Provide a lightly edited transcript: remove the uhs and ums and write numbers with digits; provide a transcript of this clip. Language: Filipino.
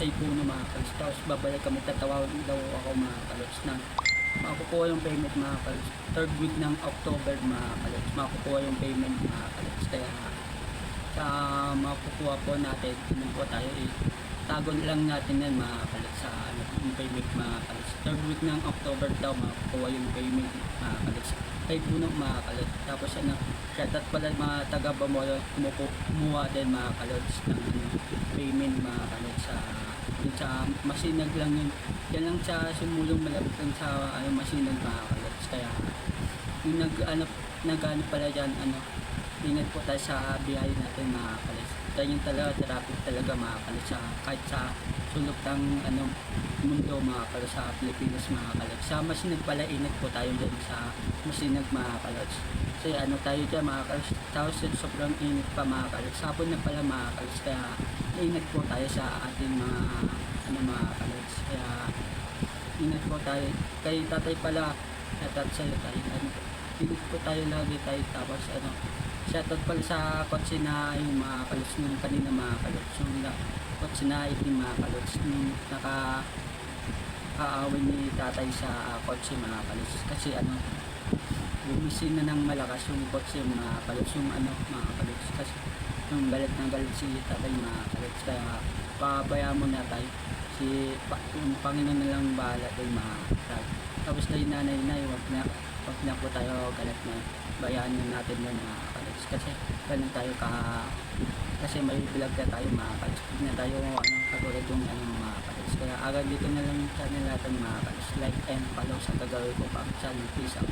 sa Ipuno mga kalos. Tapos babalik kami, tatawag daw ako mga kalos na makukuha yung payment mga kalos. Third week ng October mga kalos, makukuha yung payment mga kalos. Kaya sa makukuha po natin, yun po tayo tagon lang natin yan mga kalos sa yung payment mga kalos. Third week ng October daw makukuha yung payment mga kalos. Ay puno mga kalos. Tapos shoutout pala mga taga Bamoyo, kumuha din mga kalos ng payment mga kalos sa Masinag lang yun. Yan lang sa sumulong malapit lang sa Masinag mga kalos. Kaya yung nag pala dyan, ingat po tayo sa biyahe natin mga kalos. Tayo talaga, traffic talaga mga kalos kahit sa sulok ng mundo mga kalos sa Pilipinas mga kalos. Sa Masinag pala, ingat po tayo dyan sa Masinag mga kalos. Kasi tayo dyan mga kalos, tapos sobrang init pa mga kalos. Sapon na pala mga kalos, kaya ingat po tayo sa ating mga mga kalos. Kaya ingat po tayo. Kay tatay pala, natat sa'yo tayo. Ingat po tayo lagi tayo. Tapos shoutout pala sa kotse na yung mga kalos nung kanina mga kalos. Yung kotse na itim mga kalos. Yung nakaawin ni tatay sa kotse mga kalos. Kasi bumisin na ng malakas yung kotse mga kalos. Yung mga kalos. Kasi yung galit na galit si tatay mga kalos. Kaya pabayaan mo na tayo. Yung Panginoon na lang bahala tayo mga kalos. Tapos tayo nanay wag na po tayo galit na bayaan na natin yun mga kalos. Kasi ganun tayo kasi may vlog na tayo mga kalos. Huwag na tayo katulad yung mga kalos. Kaya agad dito na lang yung channel natin mga kalos. Like and follow sa gagawin ko pang channel. Peace out.